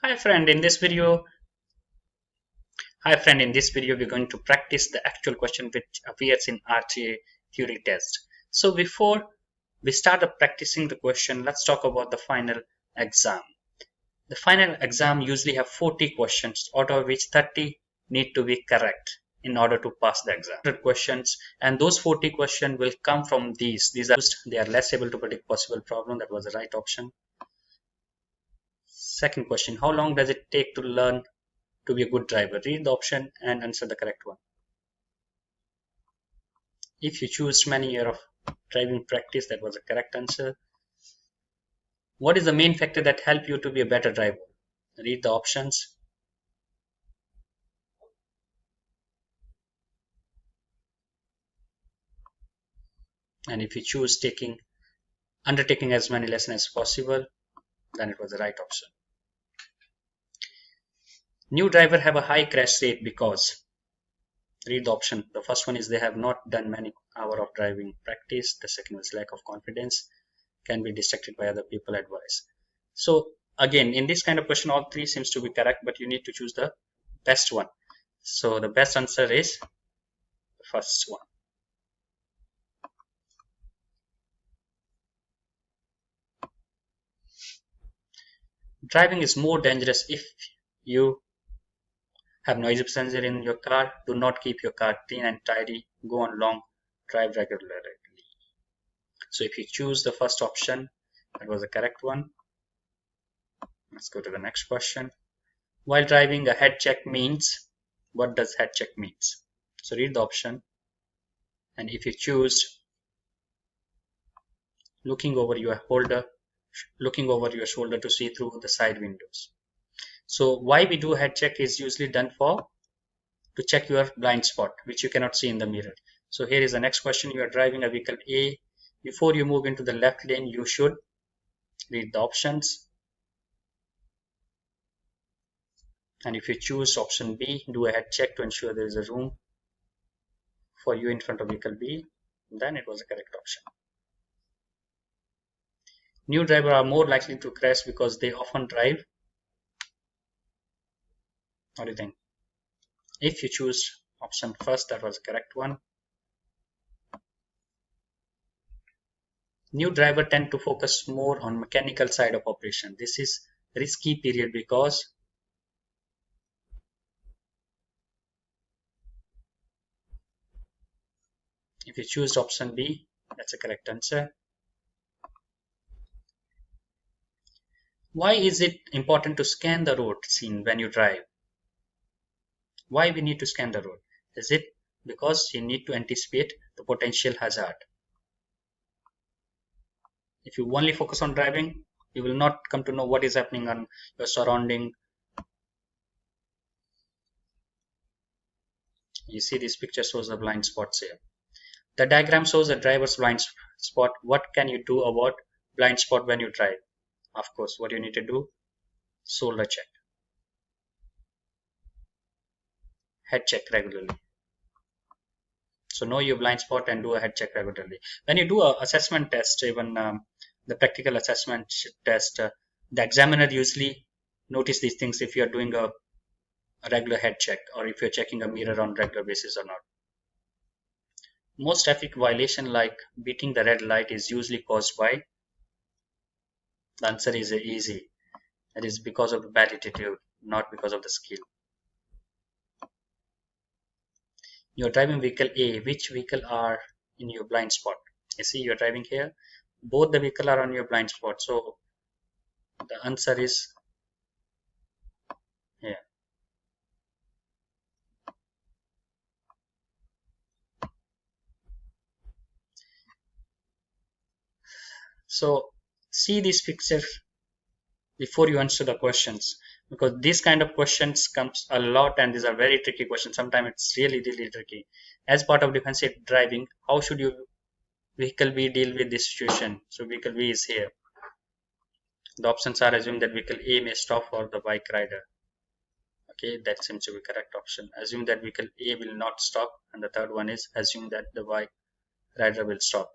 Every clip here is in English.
Hi friend, in this video, we're going to practice the actual question which appears in RTA theory test. So before we start practicing the question, let's talk about the final exam. The final exam usually have 40 questions, out of which 30 need to be correct in order to pass the exam. 100 questions, and those 40 questions will come from these. They are less able to predict possible problem. That was the right option. Second question, how long does it take to learn to be a good driver? Read the option and answer the correct one. If you choose many years of driving practice, that was the correct answer. What is the main factor that help you to be a better driver? Read the options. And if you choose undertaking as many lessons as possible, then it was the right option. New driver have a high crash rate because, read the option. The first one is they have not done many hours of driving practice. The second is lack of confidence, can be distracted by other people advice. So again, in this kind of question, all three seems to be correct, but you need to choose the best one. So the best answer is the first one. Driving is more dangerous if you have noisy passenger in your car. Do not keep your car clean and tidy. Go on long drive regularly. So if you choose the first option, that was the correct one. Let's go to the next question. While driving, a head check means, what does head check means? So read the option, and if you choose looking over your shoulder to see through the side windows. So why we do head check is usually done to check your blind spot, which you cannot see in the mirror. So here is the next question. You are driving a vehicle A. Before you move into the left lane, you should read the options. And if you choose option B, do a head check to ensure there is a room for you in front of vehicle B, then it was the correct option. New drivers are more likely to crash because they often drive. What do you think? If you choose option first, that was the correct one. New drivers tend to focus more on mechanical side of operation. This is risky period because if you choose option B, that's the correct answer. Why is it important to scan the road scene when you drive? Why we need to scan the road? Is it because you need to anticipate the potential hazard? If you only focus on driving, you will not come to know what is happening on your surrounding. You see this picture shows the blind spots here. The diagram shows the driver's blind spot. What can you do about blind spot when you drive? Of course, what you need to do, shoulder check, head check regularly. So know your blind spot and do a head check regularly. When you do a assessment test, even the practical assessment test, the examiner usually notice these things if you are doing a regular head check or if you're checking a mirror on regular basis or not. Most traffic violation like beating the red light is usually caused by, the answer is easy. It is because of the bad attitude, not because of the skill. You're driving vehicle A. Which vehicle are in your blind spot? You see, you're driving here. Both the vehicle are on your blind spot. So the answer is here. So see this picture before you answer the questions, because these kind of questions comes a lot and these are very tricky questions. Sometimes it's really tricky. As part of defensive driving, how should you vehicle B deal with this situation? So vehicle B is here. The options are assume that vehicle A may stop for the bike rider. Okay, that seems to be correct option. Assume that vehicle A will not stop, and the third one is assume that the bike rider will stop.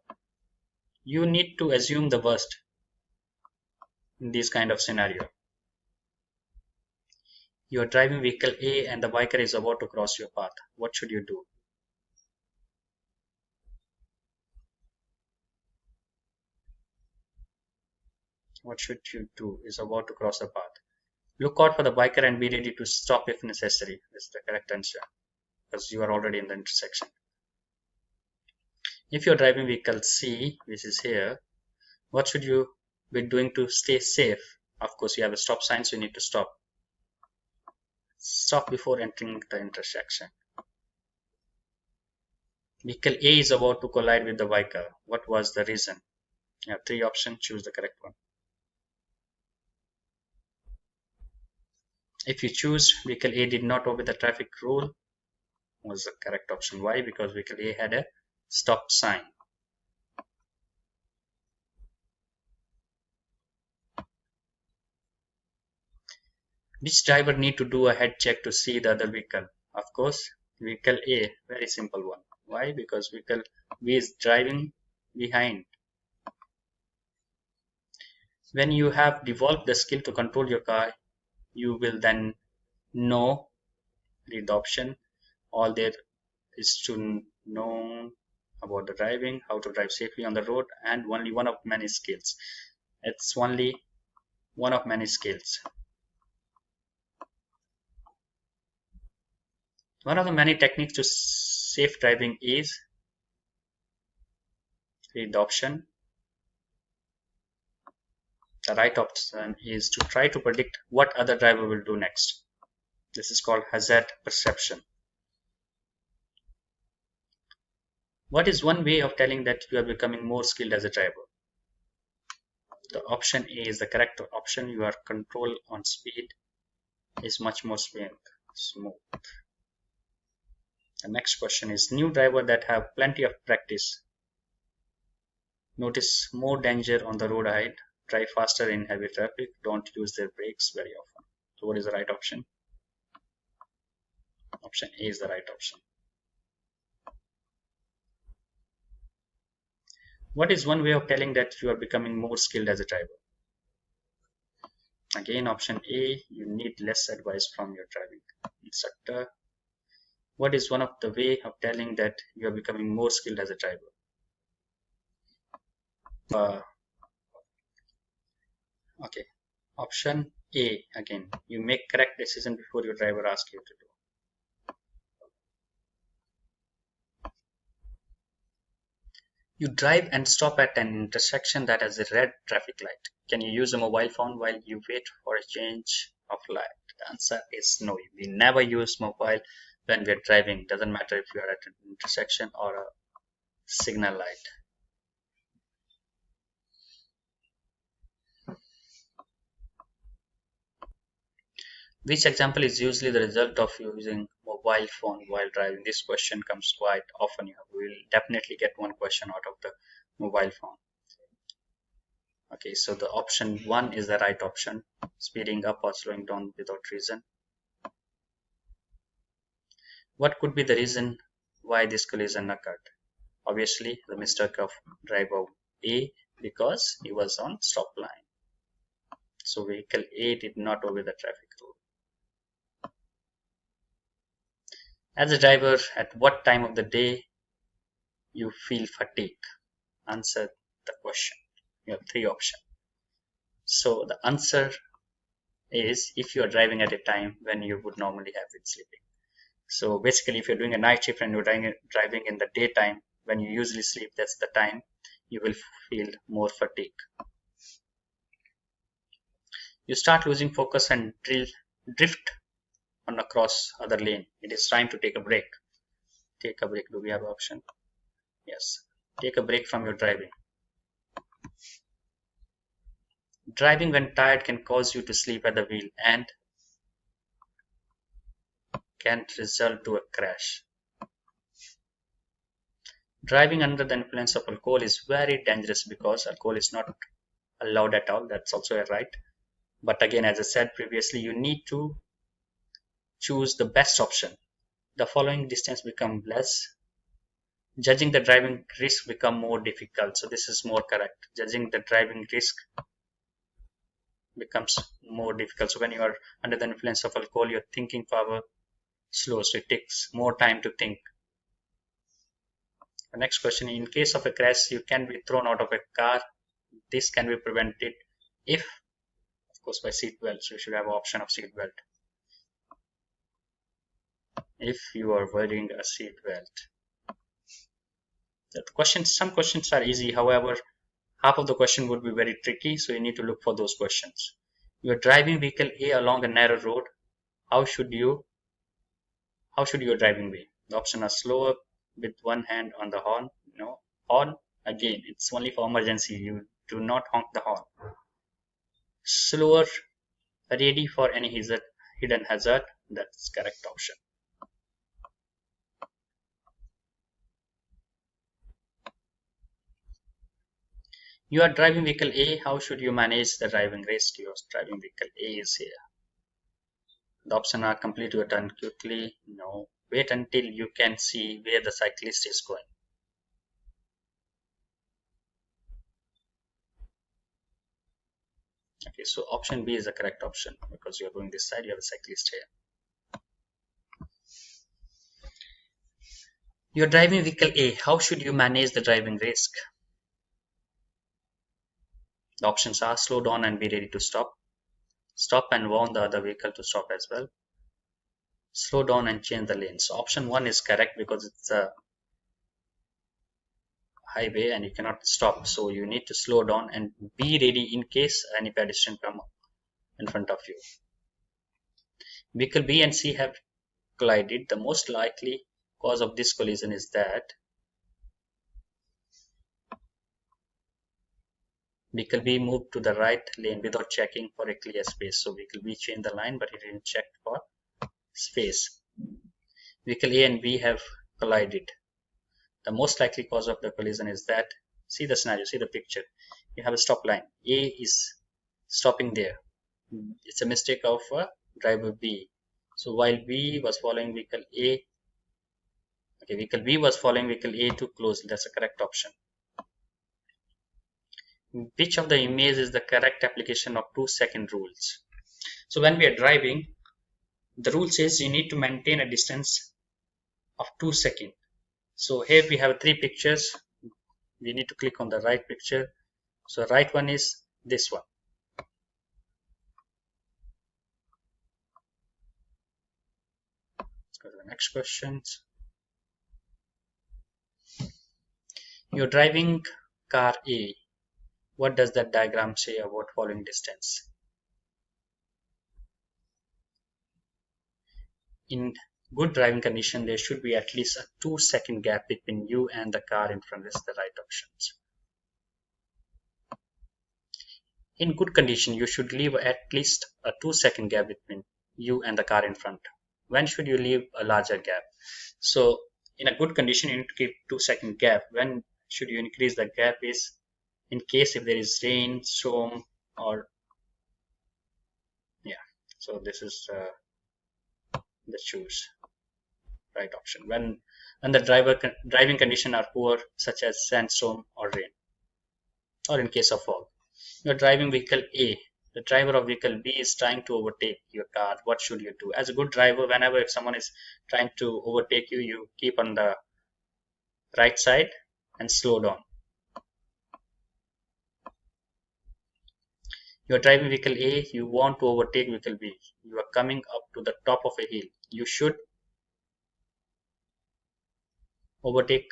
You need to assume the worst in this kind of scenario. You are driving vehicle A and the biker is about to cross your path. What should you do? What should you do? Is about to cross the path. Look out for the biker and be ready to stop if necessary. That's the correct answer because you are already in the intersection. If you're driving vehicle C, which is here, what should you be doing to stay safe? Of course, you have a stop sign, so you need to stop. Stop before entering the intersection. Vehicle A is about to collide with the biker. What was the reason? You have three options, choose the correct one. If you choose vehicle A did not obey the traffic rule, was the correct option. Why? Because vehicle A had a stop sign. Which driver need to do a head check to see the other vehicle? Of course, vehicle A, very simple one. Why? Because vehicle B is driving behind. When you have developed the skill to control your car, you will then know, read the option, all there is to know about the driving, how to drive safely on the road, and only one of many skills. It's only one of many skills. One of the many techniques to safe driving is, read the option. The right option is to try to predict what other driver will do next. This is called hazard perception. What is one way of telling that you are becoming more skilled as a driver? The option A is the correct option. Your control on speed is much more smooth. The next question is, new driver that have plenty of practice notice more danger on the road ahead, drive faster in heavy traffic, don't use their brakes very often. So what is the right option? Option A is the right option. What is one way of telling that you are becoming more skilled as a driver? Again, option A, you need less advice from your driving instructor. What is one of the way of telling that you are becoming more skilled as a driver? Okay, option A, again, you make correct decision before your driver asks you to do. You drive and stop at an intersection that has a red traffic light. Can you use a mobile phone while you wait for a change of light? The answer is no. We never use mobile when we're driving. Doesn't matter if you are at an intersection or a signal light. Which example is usually the result of using mobile phone while driving? This question comes quite often. You will definitely get one question out of the mobile phone. Okay, so the option 1 is the right option, speeding up or slowing down without reason. What could be the reason why this collision occurred? Obviously, the mistake of driver A, because he was on stop line. So vehicle A did not obey the traffic rule. As a driver, at what time of the day you feel fatigue? Answer the question. You have three options. So the answer is if you are driving at a time when you would normally have been sleeping. So basically, if you're doing a night shift and you're driving in the daytime when you usually sleep, that's the time you will feel more fatigue. You start losing focus and drift on across other lane. It is time to take a break. Take a break. Do we have an option? Yes. Take a break from your driving. Driving when tired can cause you to sleep at the wheel and can result to a crash. Driving under the influence of alcohol is very dangerous because alcohol is not allowed at all. That's also a right. But again, as I said previously, you need to choose the best option. The following distance become less. Judging the driving risk become more difficult. So this is more correct. Judging the driving risk becomes more difficult. So when you are under the influence of alcohol, your thinking power slows, so it takes more time to think. The next question: in case of a crash, you can be thrown out of a car. This can be prevented if, of course, by seat belt. So you should have an option of seat belt if you are wearing a seat belt. The questions, some questions are easy, however, half of the question would be very tricky, so you need to look for those questions. You are driving vehicle A along a narrow road. How should your driving be? The options are slower with one hand on the horn. No, horn again. It's only for emergency. You do not honk the horn. Slower, ready for any hidden hazard. That's correct option. You are driving vehicle A. How should you manage the driving risk? Your driving vehicle A is here. The options are complete your turn quickly. No. Wait until you can see where the cyclist is going. Okay, so option B is the correct option because you are going this side, you have a cyclist here. You're driving vehicle A. How should you manage the driving risk? The options are slow down and be ready to stop. Stop and warn the other vehicle to stop as well. Slow down and change the lane. So option 1 is correct because it's a highway and you cannot stop. So you need to slow down and be ready in case any pedestrian come in front of you. Vehicle B and C have collided. The most likely cause of this collision is that vehicle B moved to the right lane without checking for a clear space. So vehicle B changed the line, but he didn't check for space. Vehicle A and B have collided. The most likely cause of the collision is that, see the scenario, see the picture. You have a stop line. A is stopping there. It's a mistake of driver B. So while B was following vehicle A, okay, vehicle B was following vehicle A too closely. That's the correct option. Which of the image is the correct application of 2-second rules? So when we are driving, the rule says you need to maintain a distance of 2 seconds. So here we have 3 pictures. We need to click on the right picture. So right one is this one. Let's go to the next questions. You're driving car A. What does that diagram say about following distance? In good driving condition, there should be at least a 2-second gap between you and the car in front. Is the right options. In good condition, you should leave at least a 2-second gap between you and the car in front. When should you leave a larger gap? So in a good condition, you need to keep 2-second gap. When should you increase the gap is in case if there is rain, storm, or yeah. So this is the choose right option. When the driving condition are poor, such as sandstorm or rain, or in case of fog. You're driving vehicle A. The driver of vehicle B is trying to overtake your car. What should you do? As a good driver, whenever if someone is trying to overtake you, you keep on the right side and slow down. You're driving vehicle A, you want to overtake vehicle B. You are coming up to the top of a hill. You should overtake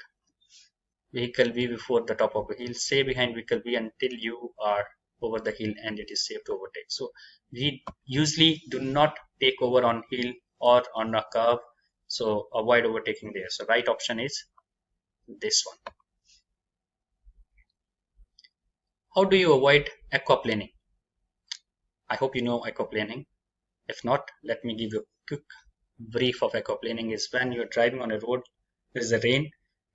vehicle B before the top of a hill. Stay behind vehicle B until you are over the hill and it is safe to overtake. So we usually do not take over on hill or on a curve. So avoid overtaking there. So right option is this one. How do you avoid aquaplaning? I hope you know aquaplaning. If not, let me give you a quick brief of aquaplaning. Is when you're driving on a road, there is a rain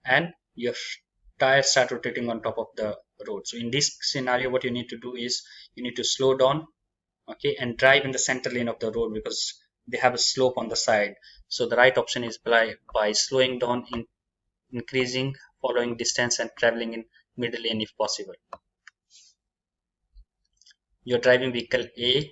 and your tires start rotating on top of the road. So in this scenario, what you need to do is you need to slow down, okay, and drive in the center lane of the road because they have a slope on the side. So the right option is by slowing down, increasing following distance and traveling in middle lane if possible. You're driving vehicle A.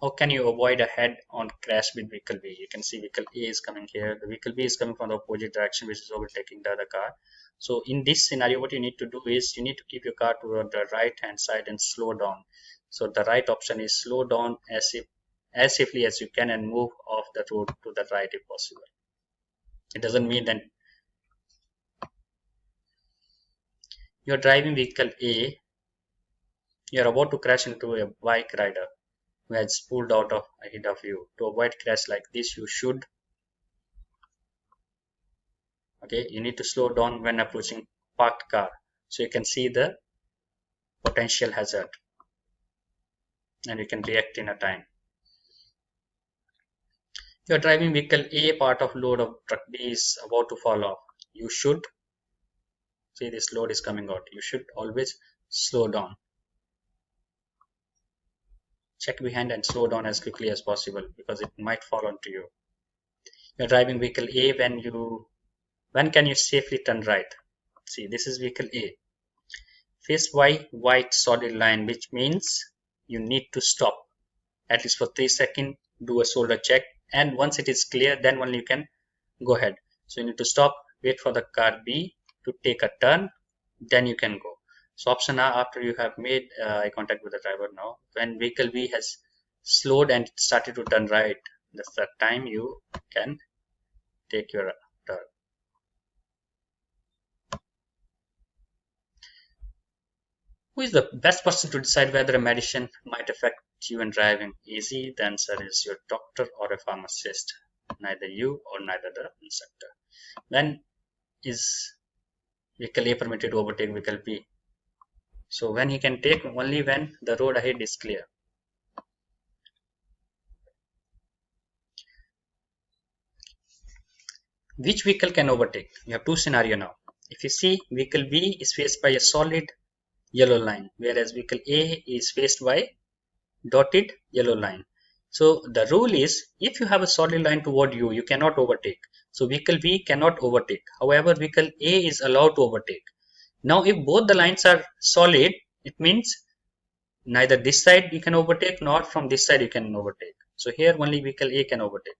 How can you avoid a head-on crash with vehicle B? You can see vehicle A is coming here. The vehicle B is coming from the opposite direction, which is overtaking the other car. So in this scenario, what you need to do is you need to keep your car to the right-hand side and slow down. So the right option is slow down as safely as you can and move off the road to the right if possible. It doesn't mean that you're driving vehicle A, you're about to crash into a bike rider who has pulled out of ahead of you. To avoid crash like this, you should, okay, you need to slow down when approaching parked car so you can see the potential hazard and you can react in a time. You're driving vehicle A, part of load of truck B is about to fall off. You should see this load is coming out. You should always slow down. Check behind and slow down as quickly as possible because it might fall onto you. You're driving vehicle A. When can you safely turn right? See, this is vehicle A. Face white solid line, which means you need to stop at least for 3 seconds, do a shoulder check, and once it is clear, then only you can go ahead. So you need to stop, wait for the car B to take a turn, then you can go. So option A, after you have made eye contact with the driver now, when vehicle B has slowed and started to turn right, that's the time you can take your turn. Who is the best person to decide whether a medicine might affect you in driving? Easy. The answer is your doctor or a pharmacist. Neither you or neither the instructor. When is vehicle A permitted to overtake vehicle B? So when he can take only when the road ahead is clear. Which vehicle can overtake? You have two scenarios now. If you see, vehicle B is faced by a solid yellow line, whereas vehicle A is faced by dotted yellow line. So the rule is if you have a solid line toward you, you cannot overtake. So vehicle B cannot overtake. However, vehicle A is allowed to overtake. Now if both the lines are solid, it means neither this side you can overtake nor from this side you can overtake. So here only vehicle A can overtake.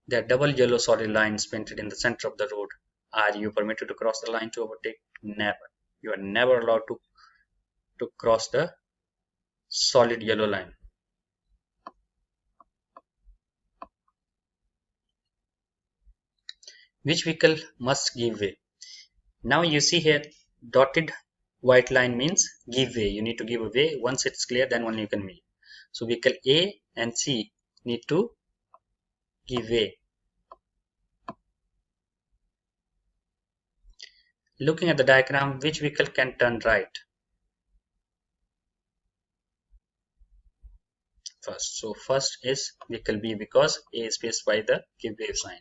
There are double yellow solid lines painted in the center of the road. Are you permitted to cross the line to overtake? Never. You are never allowed to cross the solid yellow line. Which vehicle must give way? Now you see here dotted white line means give way. You need to give way. Once it's clear, then only you can move. So vehicle A and C need to give way. Looking at the diagram, which vehicle can turn right first? So first is vehicle B because A is faced by the give way sign.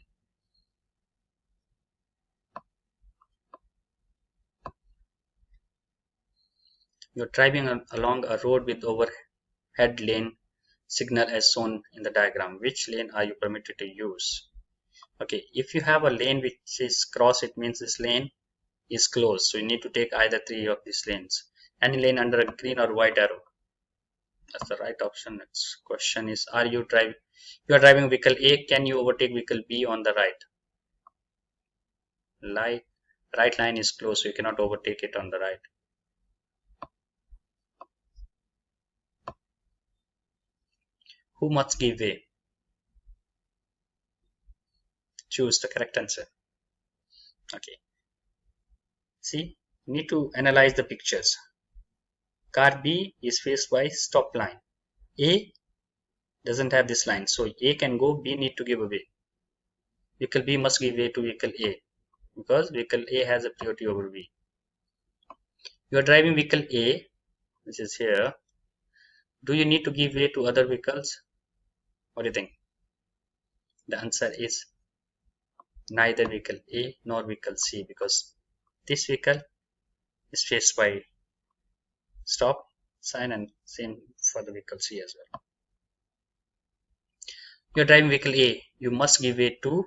You're driving along a road with overhead lane signal as shown in the diagram. Which lane are you permitted to use? Okay, if you have a lane which is crossed, it means this lane is closed. So you need to take either three of these lanes. Any lane under a green or white arrow. That's the right option. Next question is, you are driving vehicle A, can you overtake vehicle B on the right? Right line is closed, so you cannot overtake it on the right. Who must give way? Choose the correct answer. Okay. See, you need to analyze the pictures. Car B is faced by stop line. A doesn't have this line, so A can go, B need to give away. Vehicle B must give way to vehicle A because vehicle A has a priority over B. You are driving vehicle A, which is here. Do you need to give way to other vehicles? What do you think? The answer is neither vehicle A nor vehicle C because this vehicle is faced by stop sign and same for the vehicle C as well. You are driving vehicle A, you must give way to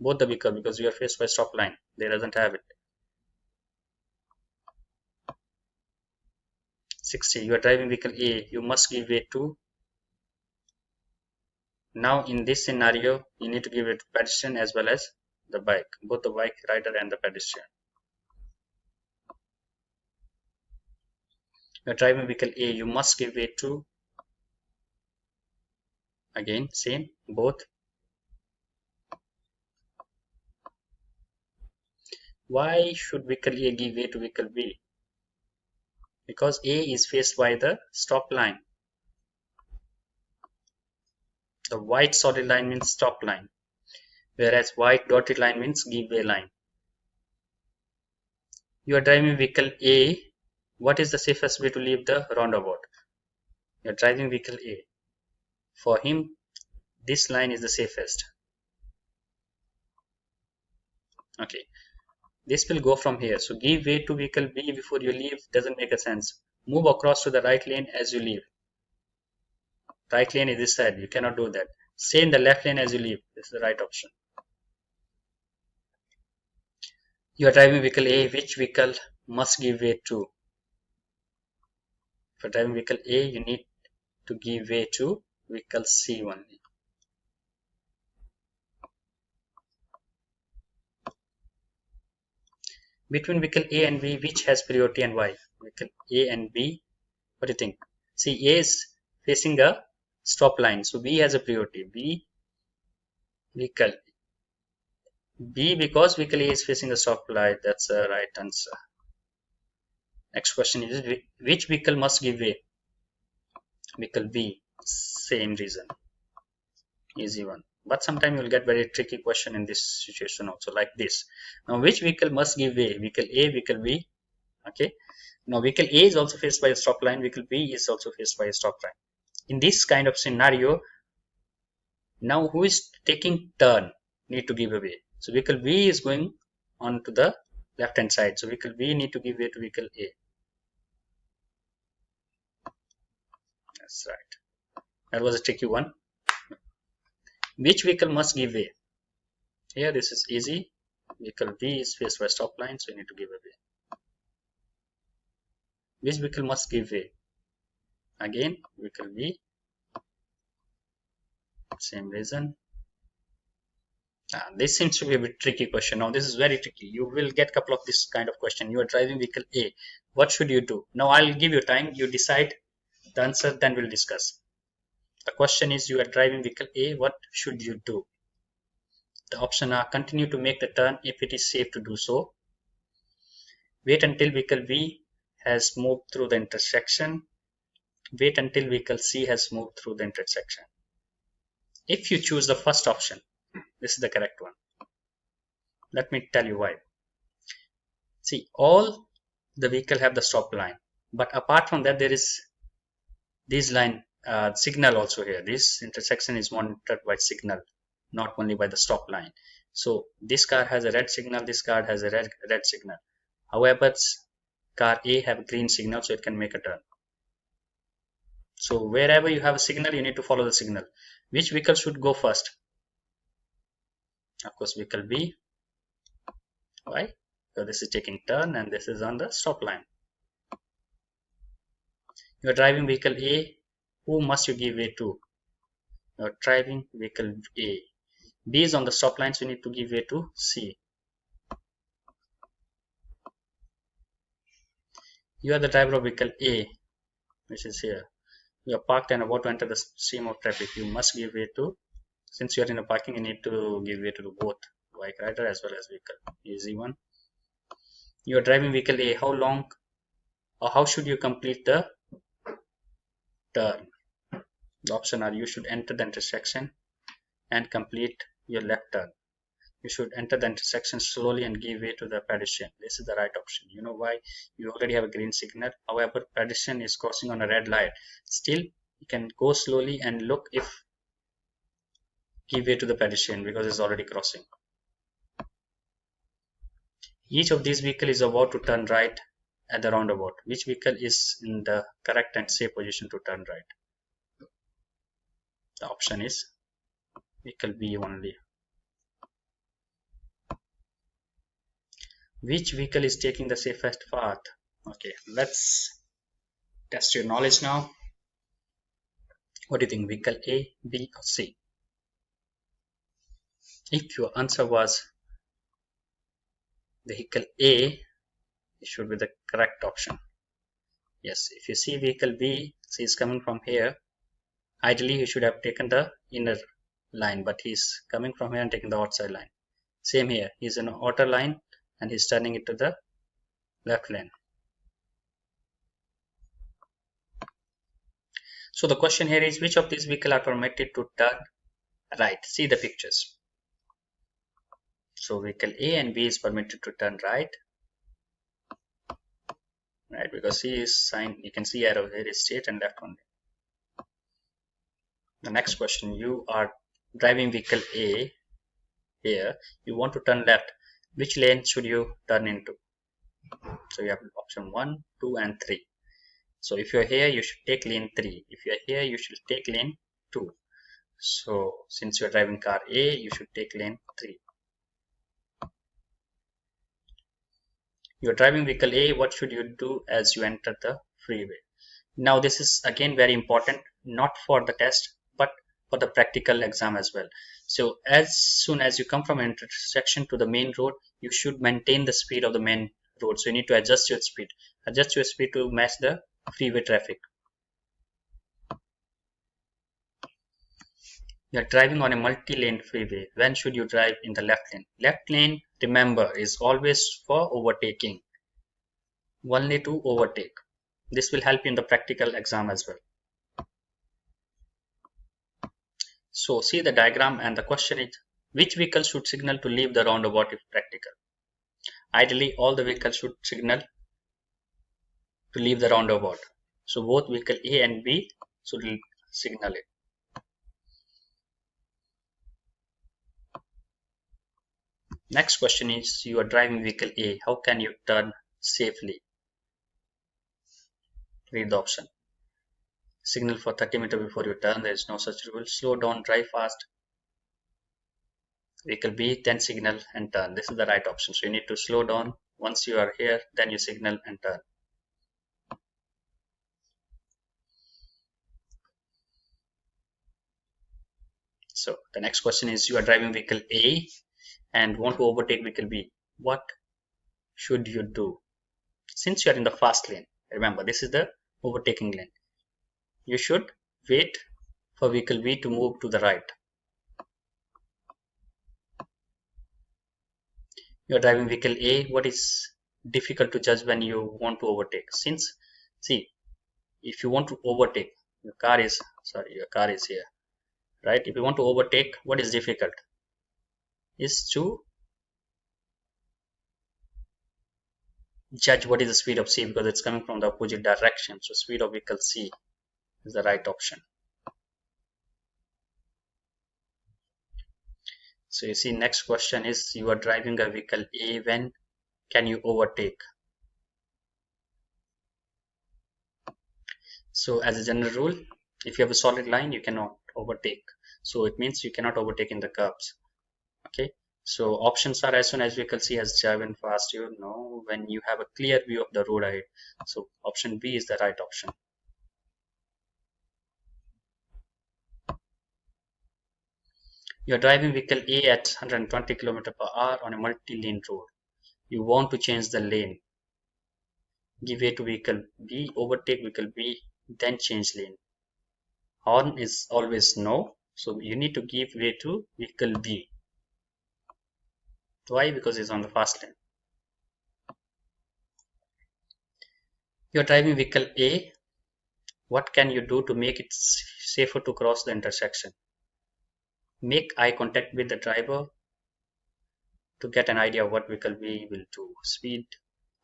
both the vehicle because you are faced by stop line. They doesn't have it. 60. You are driving vehicle A. You must give way to. Now in this scenario, you need to give it to pedestrian as well as the bike, both the bike rider and the pedestrian. You are driving vehicle A. You must give way to. Again, same, both. Why should vehicle A give way to vehicle B? Because A is faced by the stop line. The white solid line means stop line, whereas white dotted line means give way line. You are driving vehicle A. What is the safest way to leave the roundabout? You are driving vehicle A. For him, this line is the safest. Okay, this will go from here. So give way to vehicle B before you leave doesn't make a sense. Move across to the right lane as you leave. Right lane is this side. You cannot do that. Stay in the left lane as you leave. This is the right option. You are driving vehicle A. Which vehicle must give way to? For driving vehicle A, you need to give way to vehicle C only. Between vehicle A and B, which has priority and why? Vehicle A and B, what do you think? See, A is facing a stop line, so B has a priority. Vehicle B, because vehicle A is facing a stop line, that's the right answer. Next question is, which vehicle must give way? Vehicle B, same reason. Easy one. But sometimes you'll get very tricky question in this situation also, like this. Now, which vehicle must give way? Vehicle A, vehicle B. Okay. Now, vehicle A is also faced by a stop line. Vehicle B is also faced by a stop line. In this kind of scenario, now who is taking turn need to give away. So vehicle B is going on to the left hand side. So vehicle B need to give way to vehicle A. That's right. That was a tricky one. Which vehicle must give way? Here this is easy. Vehicle B is faced by stop line, so you need to give away. Which vehicle must give way? Again, vehicle B. Same reason. This seems to be a bit tricky question. Now this is very tricky. You will get a couple of this kind of question. You are driving vehicle A. What should you do? Now I'll give you time. You decide the answer, then we'll discuss. The question is, you are driving vehicle A. What should you do? The option are: continue to make the turn if it is safe to do so. Wait until vehicle B has moved through the intersection. Wait until vehicle C has moved through the intersection. If you choose the first option, this is the correct one. Let me tell you why. See, all the vehicle have the stop line, but apart from that, there is this line signal also here. This intersection is monitored by signal, not only by the stop line. So this car has a red signal, this car has a red signal. However, car A have a green signal, so it can make a turn. So wherever you have a signal, you need to follow the signal. Which vehicle should go first? Of course, vehicle B. Why? So this is taking turn and this is on the stop line. You are driving vehicle A. Who must you give way to? You are driving vehicle A. B is on the stop line, so you need to give way to C. You are the driver of vehicle A, which is here. You are parked and about to enter the stream of traffic. You must give way to, since you are in a parking, you need to give way to both bike rider as well as vehicle. Easy one. You are driving vehicle A. How long or how should you complete the turn? The option are: you should enter the intersection and complete your left turn. You should enter the intersection slowly and give way to the pedestrian. This is the right option. You know why? You already have a green signal. However, pedestrian is crossing on a red light. Still, you can go slowly and look if give way to the pedestrian because it's already crossing. Each of these vehicles is about to turn right at the roundabout. Which vehicle is in the correct and safe position to turn right? The option is vehicle B only. Which vehicle is taking the safest path? Okay, let's Test your knowledge now. What do you think? Vehicle A, B, or C? If your answer was vehicle A, it should be the correct option. Yes, if you see vehicle B, C is coming from here. Ideally, he should have taken the inner line, but he's coming from here and taking the outside line. Same here, he's in an outer line and he's turning it to the left lane. So the question here is, which of these vehicles are permitted to turn right? See the pictures. So vehicle A and B is permitted to turn right, because C is signed. You can see arrow here is straight and left only. The next question, you are driving vehicle A here, you want to turn left. Which lane should you turn into? So you have option 1, 2 and 3. So if you're here, you should take lane 3. If you're here, you should take lane 2. So since you're driving car A, you should take lane 3. You're driving vehicle A, what should you do as you enter the freeway? Now this is again very important, not for the test, but for the practical exam as well. So as soon as you come from an intersection to the main road, you should maintain the speed of the main road. So you need to adjust your speed. Adjust your speed to match the freeway traffic. You are driving on a multi-lane freeway. When should you drive in the left lane? Left lane, remember, is always for overtaking. Only to overtake. This will help you in the practical exam as well. So see the diagram, and the question is, which vehicle should signal to leave the roundabout if practical? Ideally, all the vehicles should signal to leave the roundabout. So both vehicle A and B should signal it. Next question is, you are driving vehicle A. How can you turn safely? Read the option. Signal for 30 meters before you turn. There is no such rule. Slow down, drive fast. Vehicle B, then signal and turn. This is the right option. So you need to slow down. Once you are here, then you signal and turn. So the next question is, you are driving vehicle A and want to overtake vehicle B. What should you do? Since you are in the fast lane, remember this is the overtaking lane. You should wait for vehicle B to move to the right. You are driving vehicle A. What is difficult to judge when you want to overtake? Since, see, if you want to overtake, your car is here, right? If you want to overtake, what is difficult is to judge what is the speed of C, because it's coming from the opposite direction. So speed of vehicle C is the right option. So you see, next question is, you are driving a vehicle A. When can you overtake? So as a general rule, if you have a solid line, you cannot overtake. So it means you cannot overtake in the curves. Okay. So options are, as soon as vehicle C has driven fast, you know, when you have a clear view of the road ahead. So option B is the right option. You are driving vehicle A at 120 km per hour on a multi-lane road. You want to change the lane. Give way to vehicle B, overtake vehicle B, then change lane. Horn is always no, so you need to give way to vehicle B. Why? Because it's on the fast lane. You're driving vehicle A. What can you do to make it safer to cross the intersection? Make eye contact with the driver to get an idea of what vehicle B will do. Speed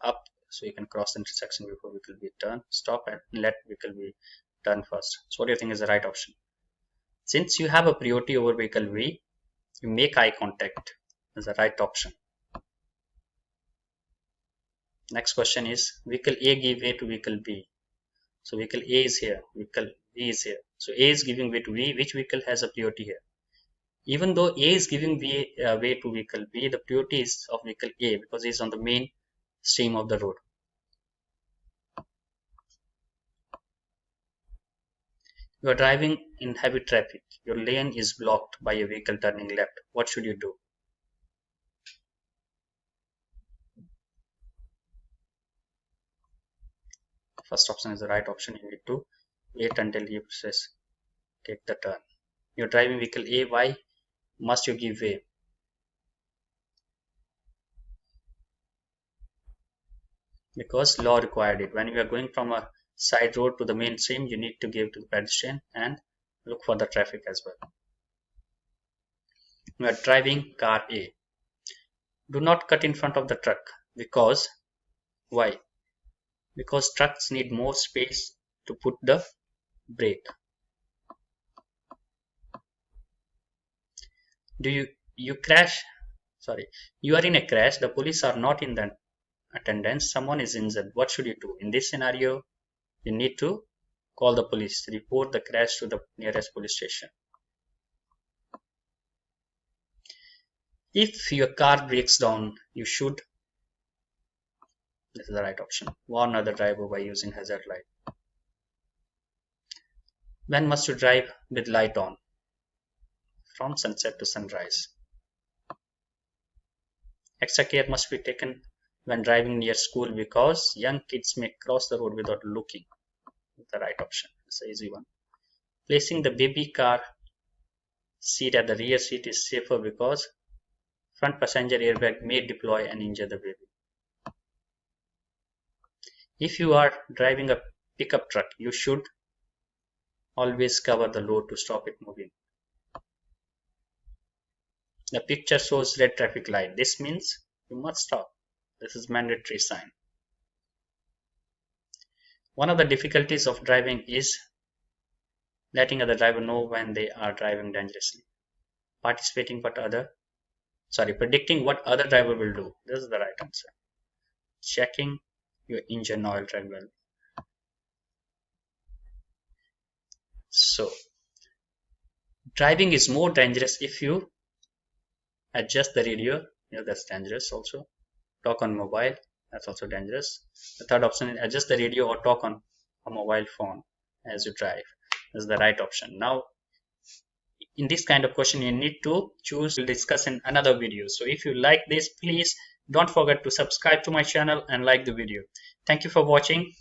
up so you can cross the intersection before vehicle B turn. Stop and let vehicle B turn first. So what do you think is the right option? Since you have a priority over vehicle B, you make eye contact is the right option. Next question is, vehicle A give way to vehicle B. So vehicle A is here, vehicle B is here. So A is giving way to B. Which vehicle has a priority here? Even though A is giving way to vehicle B, the priority is of vehicle A because he is on the main stream of the road. You are driving in heavy traffic. Your lane is blocked by a vehicle turning left. What should you do? First option is the right option. You need to wait until he says take the turn. You're driving vehicle A. Why must you give way? Because law required it. When you are going from a side road to the mainstream, you need to give to the pedestrian and look for the traffic as well. You are driving car A. Do not cut in front of the truck. Because why? Because trucks need more space to put the brake. You crash? Sorry, you are in a crash. The police are not in the attendance. Someone is injured. What should you do? In this scenario, you need to call the police. Report the crash to the nearest police station. If your car breaks down, you should. This is the right option. Warn other driver by using hazard light. When must you drive with light on? From sunset to sunrise. Extra care must be taken when driving near school because young kids may cross the road without looking. The right option. It's an easy one. Placing the baby car seat at the rear seat is safer because front passenger airbag may deploy and injure the baby. If you are driving a pickup truck, you should always cover the load to stop it moving. The picture shows red traffic light. This means you must stop. This is mandatory sign. One of the difficulties of driving is letting other driver know when they are driving dangerously. Predicting what other driver will do. This is the right answer. Checking your engine oil drag well. So, driving is more dangerous if you adjust the radio. That's dangerous also. Talk on mobile. That's also dangerous. The third option is adjust the radio or talk on a mobile phone as you drive. This is the right option. Now, in this kind of question, you need to choose. We'll discuss in another video. So if you like this, please don't forget to subscribe to my channel and like the video. Thank you for watching.